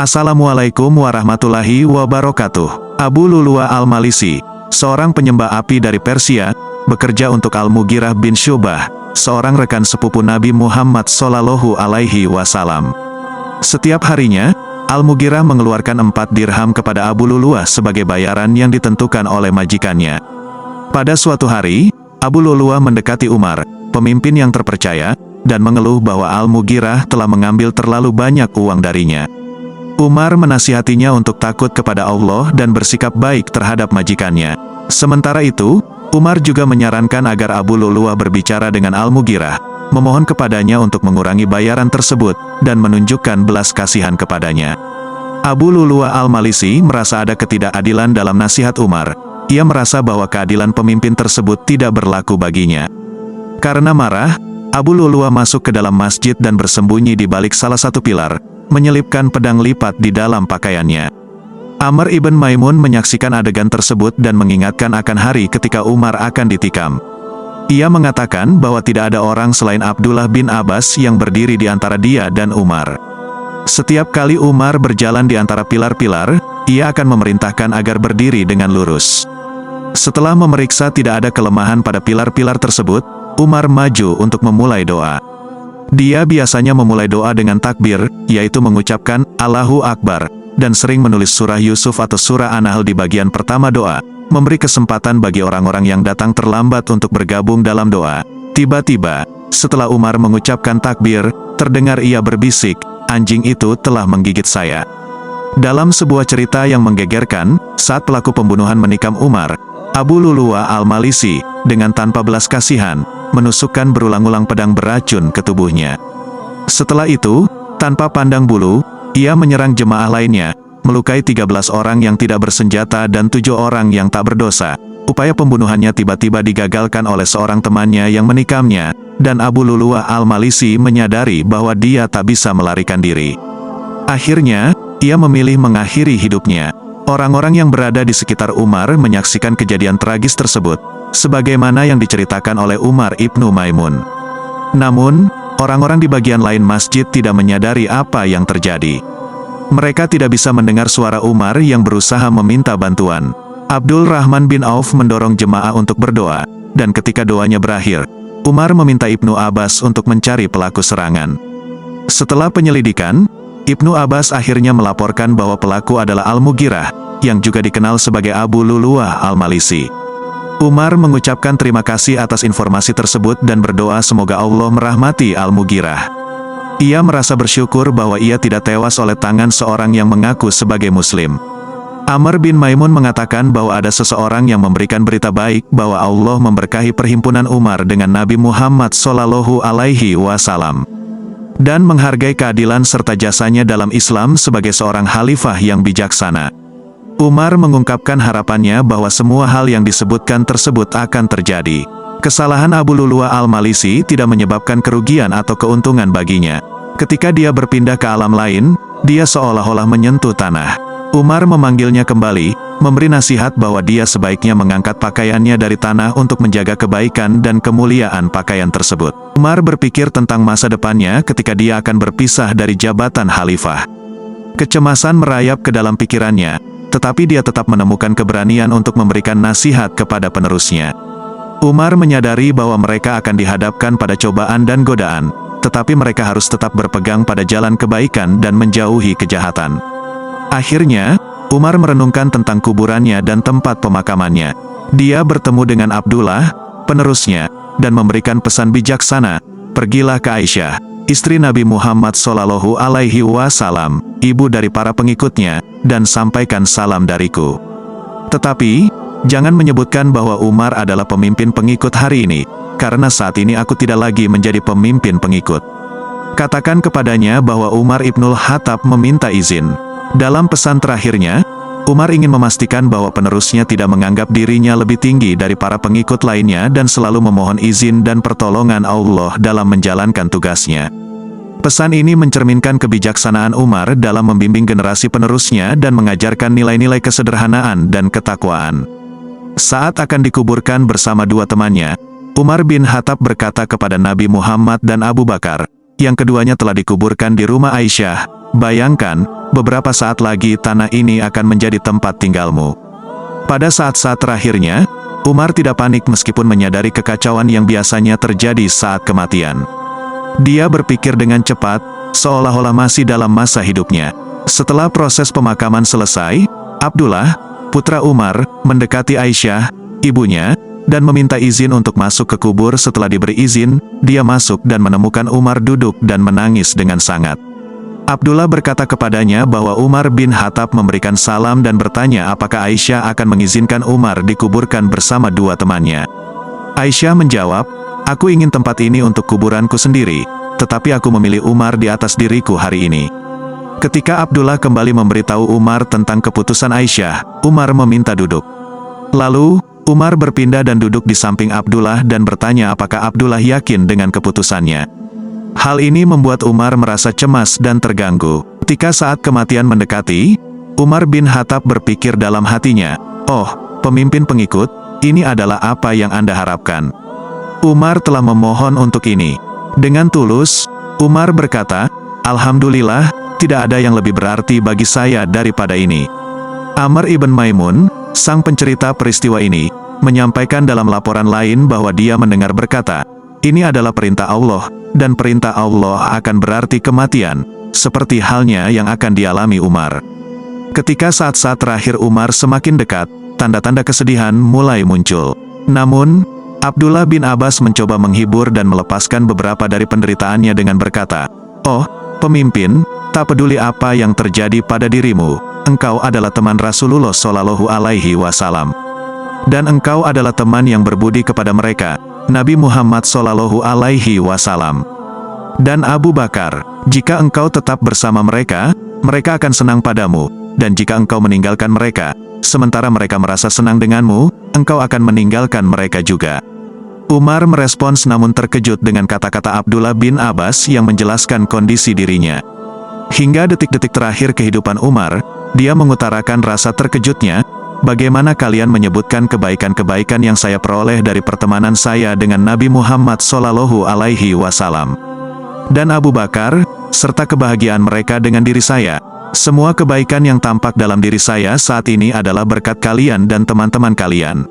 Assalamualaikum warahmatullahi wabarakatuh. Abu Lu'lu'ah al-Malisi, seorang penyembah api dari Persia, bekerja untuk Al-Mughirah bin Syu'bah, seorang rekan sepupu Nabi Muhammad Shallallahu Alaihi Wasallam. Setiap harinya, Al-Mughirah mengeluarkan 4 dirham kepada Abu Lu'lu'ah sebagai bayaran yang ditentukan oleh majikannya. Pada suatu hari, Abu Lu'lu'ah mendekati Umar, pemimpin yang terpercaya, dan mengeluh bahwa Al-Mughirah telah mengambil terlalu banyak uang darinya. Umar menasihatinya untuk takut kepada Allah dan bersikap baik terhadap majikannya. Sementara itu, Umar juga menyarankan agar Abu Lu'lu'ah berbicara dengan Al-Mughirah, memohon kepadanya untuk mengurangi bayaran tersebut, dan menunjukkan belas kasihan kepadanya. Abu Lu'lu'ah al-Malisi merasa ada ketidakadilan dalam nasihat Umar. Ia merasa bahwa keadilan pemimpin tersebut tidak berlaku baginya. Karena marah, Abu Lu'lu'ah masuk ke dalam masjid dan bersembunyi di balik salah satu pilar, menyelipkan pedang lipat di dalam pakaiannya. Amr ibn Maimun menyaksikan adegan tersebut dan mengingatkan akan hari ketika Umar akan ditikam. Ia mengatakan bahwa tidak ada orang selain Abdullah bin Abbas yang berdiri di antara dia dan Umar. Setiap kali Umar berjalan di antara pilar-pilar, ia akan memerintahkan agar berdiri dengan lurus. Setelah memeriksa tidak ada kelemahan pada pilar-pilar tersebut, Umar maju untuk memulai doa. Dia biasanya memulai doa dengan takbir, yaitu mengucapkan Allahu Akbar, dan sering menulis surah Yusuf atau surah An-Nahl di bagian pertama doa, memberi kesempatan bagi orang-orang yang datang terlambat untuk bergabung dalam doa. Tiba-tiba, setelah Umar mengucapkan takbir, terdengar ia berbisik, "Anjing itu telah menggigit saya." Dalam sebuah cerita yang menggegerkan, saat pelaku pembunuhan menikam Umar, Abu Lu'lu'ah al-Malisi, dengan tanpa belas kasihan, menusukkan berulang-ulang pedang beracun ke tubuhnya. Setelah itu, tanpa pandang bulu, ia menyerang jemaah lainnya, melukai 13 orang yang tidak bersenjata dan 7 orang yang tak berdosa. Upaya pembunuhannya tiba-tiba digagalkan oleh seorang temannya yang menikamnya, dan Abu Lu'lu'ah al-Malisi menyadari bahwa dia tak bisa melarikan diri. Akhirnya, ia memilih mengakhiri hidupnya. Orang-orang yang berada di sekitar Umar menyaksikan kejadian tragis tersebut, sebagaimana yang diceritakan oleh Umar ibnu Maimun. Namun, orang-orang di bagian lain masjid tidak menyadari apa yang terjadi. Mereka tidak bisa mendengar suara Umar yang berusaha meminta bantuan. Abdul Rahman bin Auf mendorong jemaah untuk berdoa, dan ketika doanya berakhir, Umar meminta Ibnu Abbas untuk mencari pelaku serangan. Setelah penyelidikan, Ibnu Abbas akhirnya melaporkan bahwa pelaku adalah Al-Mughirah, yang juga dikenal sebagai Abu Lu'lu'ah al-Malisi. Umar mengucapkan terima kasih atas informasi tersebut dan berdoa semoga Allah merahmati Al-Mughirah. Ia merasa bersyukur bahwa ia tidak tewas oleh tangan seorang yang mengaku sebagai Muslim. Amr bin Maimun mengatakan bahwa ada seseorang yang memberikan berita baik bahwa Allah memberkahi perhimpunan Umar dengan Nabi Muhammad Shallallahu Alaihi Wasallam, dan menghargai keadilan serta jasanya dalam Islam sebagai seorang khalifah yang bijaksana. Umar mengungkapkan harapannya bahwa semua hal yang disebutkan tersebut akan terjadi. Kesalahan Abu Lu'lu'ah al-Malisi tidak menyebabkan kerugian atau keuntungan baginya. Ketika dia berpindah ke alam lain, dia seolah-olah menyentuh tanah. Umar memanggilnya kembali, memberi nasihat bahwa dia sebaiknya mengangkat pakaiannya dari tanah untuk menjaga kebaikan dan kemuliaan pakaian tersebut. Umar berpikir tentang masa depannya ketika dia akan berpisah dari jabatan khalifah. Kecemasan merayap ke dalam pikirannya, tetapi dia tetap menemukan keberanian untuk memberikan nasihat kepada penerusnya. Umar menyadari bahwa mereka akan dihadapkan pada cobaan dan godaan, tetapi mereka harus tetap berpegang pada jalan kebaikan dan menjauhi kejahatan. Akhirnya, Umar merenungkan tentang kuburannya dan tempat pemakamannya. Dia bertemu dengan Abdullah, penerusnya, dan memberikan pesan bijaksana, "Pergilah ke Aisyah, istri Nabi Muhammad Shallallahu Alaihi Wasallam, ibu dari para pengikutnya, dan sampaikan salam dariku. Tetapi, jangan menyebutkan bahwa Umar adalah pemimpin pengikut hari ini, karena saat ini aku tidak lagi menjadi pemimpin pengikut. Katakan kepadanya bahwa Umar ibnul Khattab meminta izin." Dalam pesan terakhirnya, Umar ingin memastikan bahwa penerusnya tidak menganggap dirinya lebih tinggi dari para pengikut lainnya dan selalu memohon izin dan pertolongan Allah dalam menjalankan tugasnya. Pesan ini mencerminkan kebijaksanaan Umar dalam membimbing generasi penerusnya dan mengajarkan nilai-nilai kesederhanaan dan ketakwaan. Saat akan dikuburkan bersama dua temannya, Umar bin Khattab berkata kepada Nabi Muhammad dan Abu Bakar, yang keduanya telah dikuburkan di rumah Aisyah, "Bayangkan, beberapa saat lagi tanah ini akan menjadi tempat tinggalmu." Pada saat-saat terakhirnya, Umar tidak panik meskipun menyadari kekacauan yang biasanya terjadi saat kematian. Dia berpikir dengan cepat, seolah-olah masih dalam masa hidupnya. Setelah proses pemakaman selesai, Abdullah, putra Umar, mendekati Aisyah, ibunya, dan meminta izin untuk masuk ke kubur. Setelah diberi izin, dia masuk dan menemukan Umar duduk dan menangis dengan sangat. Abdullah berkata kepadanya bahwa Umar bin Khattab memberikan salam dan bertanya apakah Aisyah akan mengizinkan Umar dikuburkan bersama dua temannya. Aisyah menjawab, "Aku ingin tempat ini untuk kuburanku sendiri, tetapi aku memilih Umar di atas diriku hari ini." Ketika Abdullah kembali memberitahu Umar tentang keputusan Aisyah, Umar meminta duduk. Lalu, Umar berpindah dan duduk di samping Abdullah dan bertanya apakah Abdullah yakin dengan keputusannya. Hal ini membuat Umar merasa cemas dan terganggu. Ketika saat kematian mendekati, Umar bin Khattab berpikir dalam hatinya, "Oh, pemimpin pengikut, ini adalah apa yang Anda harapkan." Umar telah memohon untuk ini. Dengan tulus, Umar berkata, "Alhamdulillah, tidak ada yang lebih berarti bagi saya daripada ini." Amr ibn Maimun, sang pencerita peristiwa ini, menyampaikan dalam laporan lain bahwa dia mendengar berkata, "Ini adalah perintah Allah, dan perintah Allah akan berarti kematian, seperti halnya yang akan dialami Umar." Ketika saat-saat terakhir Umar semakin dekat, tanda-tanda kesedihan mulai muncul. Namun, Abdullah bin Abbas mencoba menghibur dan melepaskan beberapa dari penderitaannya dengan berkata, "Oh, pemimpin, tak peduli apa yang terjadi pada dirimu, engkau adalah teman Rasulullah Shallallahu Alaihi Wasallam. Dan engkau adalah teman yang berbudi kepada mereka, Nabi Muhammad Shallallahu Alaihi Wasallam. Dan Abu Bakar, jika engkau tetap bersama mereka, mereka akan senang padamu, dan jika engkau meninggalkan mereka, sementara mereka merasa senang denganmu, engkau akan meninggalkan mereka juga." Umar merespons namun terkejut dengan kata-kata Abdullah bin Abbas yang menjelaskan kondisi dirinya. Hingga detik-detik terakhir kehidupan Umar, dia mengutarakan rasa terkejutnya, "Bagaimana kalian menyebutkan kebaikan-kebaikan yang saya peroleh dari pertemanan saya dengan Nabi Muhammad Shallallahu Alaihi Wasallam dan Abu Bakar, serta kebahagiaan mereka dengan diri saya? Semua kebaikan yang tampak dalam diri saya saat ini adalah berkat kalian dan teman-teman kalian.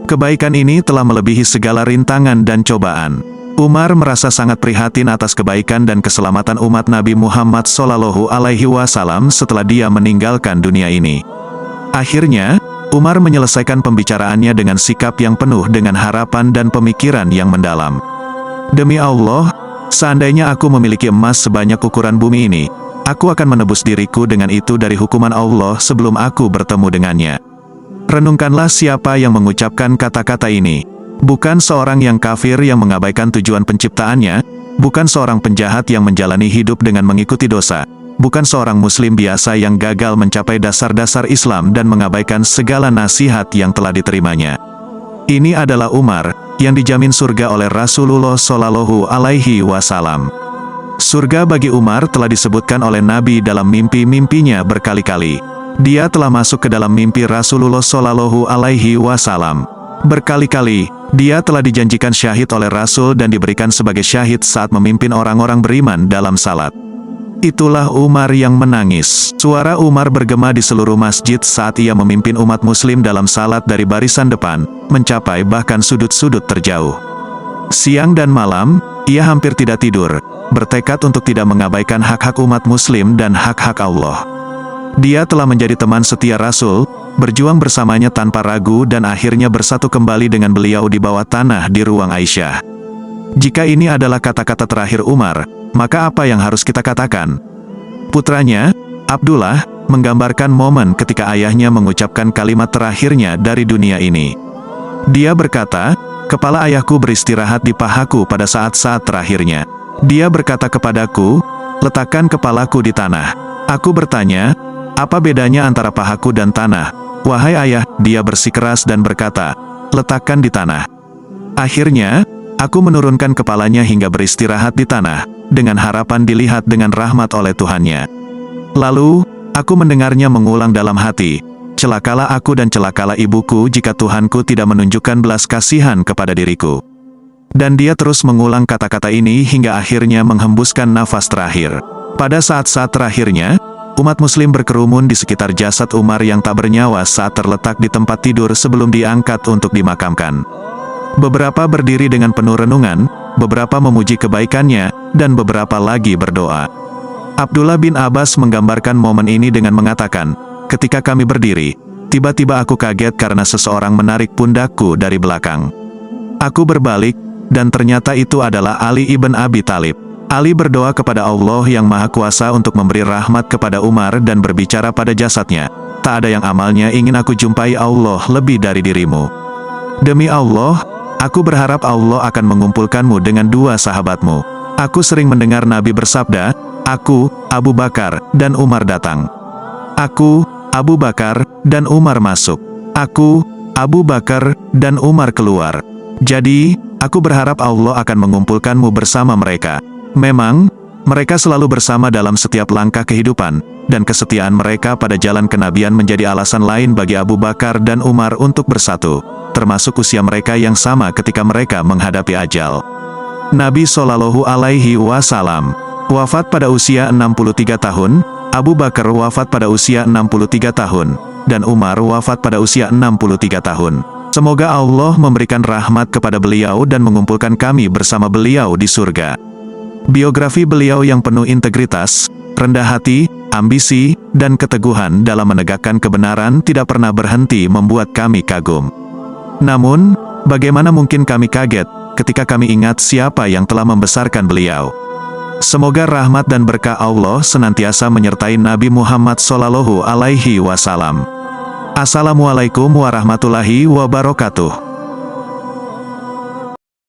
Kebaikan ini telah melebihi segala rintangan dan cobaan." Umar merasa sangat prihatin atas kebaikan dan keselamatan umat Nabi Muhammad Shallallahu Alaihi Wasallam setelah dia meninggalkan dunia ini. Akhirnya, Umar menyelesaikan pembicaraannya dengan sikap yang penuh dengan harapan dan pemikiran yang mendalam. "Demi Allah, seandainya aku memiliki emas sebanyak ukuran bumi ini, aku akan menebus diriku dengan itu dari hukuman Allah sebelum aku bertemu dengannya." Renungkanlah siapa yang mengucapkan kata-kata ini. Bukan seorang yang kafir yang mengabaikan tujuan penciptaannya, bukan seorang penjahat yang menjalani hidup dengan mengikuti dosa, bukan seorang muslim biasa yang gagal mencapai dasar-dasar Islam dan mengabaikan segala nasihat yang telah diterimanya. Ini adalah Umar, yang dijamin surga oleh Rasulullah Shallallahu Alaihi Wasallam. Surga bagi Umar telah disebutkan oleh Nabi dalam mimpi-mimpinya berkali-kali. Dia telah masuk ke dalam mimpi Rasulullah Shallallahu Alaihi Wasallam. Berkali-kali, dia telah dijanjikan syahid oleh Rasul dan diberikan sebagai syahid saat memimpin orang-orang beriman dalam salat. Itulah Umar yang menangis. Suara Umar bergema di seluruh masjid saat ia memimpin umat muslim dalam salat dari barisan depan, mencapai bahkan sudut-sudut terjauh. Siang dan malam, ia hampir tidak tidur, bertekad untuk tidak mengabaikan hak-hak umat muslim dan hak-hak Allah. Dia telah menjadi teman setia Rasul, berjuang bersamanya tanpa ragu dan akhirnya bersatu kembali dengan beliau di bawah tanah di ruang Aisyah. Jika ini adalah kata-kata terakhir Umar, maka apa yang harus kita katakan? Putranya, Abdullah, menggambarkan momen ketika ayahnya mengucapkan kalimat terakhirnya dari dunia ini. Dia berkata, "Kepala ayahku beristirahat di pahaku pada saat-saat terakhirnya. Dia berkata kepadaku, 'Letakkan kepalaku di tanah.' Aku bertanya, 'Apa bedanya antara pahaku dan tanah?' 'Wahai ayah,' dia bersikeras dan berkata, 'Letakkan di tanah.' Akhirnya, aku menurunkan kepalanya hingga beristirahat di tanah, dengan harapan dilihat dengan rahmat oleh Tuhannya. Lalu, aku mendengarnya mengulang dalam hati, 'Celakalah aku dan celakalah ibuku jika Tuhanku tidak menunjukkan belas kasihan kepada diriku.' Dan dia terus mengulang kata-kata ini hingga akhirnya menghembuskan nafas terakhir. Pada saat-saat terakhirnya, Umat muslim berkerumun di sekitar jasad Umar yang tak bernyawa saat terletak di tempat tidur sebelum diangkat untuk dimakamkan. Beberapa berdiri dengan penuh renungan, beberapa memuji kebaikannya, dan beberapa lagi berdoa. Abdullah bin Abbas menggambarkan momen ini dengan mengatakan, "Ketika kami berdiri, tiba-tiba aku kaget karena seseorang menarik pundakku dari belakang. Aku berbalik, dan ternyata itu adalah Ali ibn Abi Thalib." Ali berdoa kepada Allah yang Maha Kuasa untuk memberi rahmat kepada Umar dan berbicara pada jasadnya, "Tak ada yang amalnya ingin aku jumpai Allah lebih dari dirimu. Demi Allah, aku berharap Allah akan mengumpulkanmu dengan dua sahabatmu. Aku sering mendengar Nabi bersabda, aku, Abu Bakar, dan Umar datang. Aku, Abu Bakar, dan Umar masuk. Aku, Abu Bakar, dan Umar keluar. Jadi, aku berharap Allah akan mengumpulkanmu bersama mereka." Memang, mereka selalu bersama dalam setiap langkah kehidupan, dan kesetiaan mereka pada jalan kenabian menjadi alasan lain bagi Abu Bakar dan Umar untuk bersatu, termasuk usia mereka yang sama ketika mereka menghadapi ajal. Nabi Shallallahu Alaihi Wasallam wafat pada usia 63 tahun, Abu Bakar wafat pada usia 63 tahun, dan Umar wafat pada usia 63 tahun. Semoga Allah memberikan rahmat kepada beliau dan mengumpulkan kami bersama beliau di surga. Biografi beliau yang penuh integritas, rendah hati, ambisi, dan keteguhan dalam menegakkan kebenaran tidak pernah berhenti membuat kami kagum. Namun, bagaimana mungkin kami kaget ketika kami ingat siapa yang telah membesarkan beliau? Semoga rahmat dan berkah Allah senantiasa menyertai Nabi Muhammad Shallallahu Alaihi Wasallam. Assalamualaikum warahmatullahi wabarakatuh.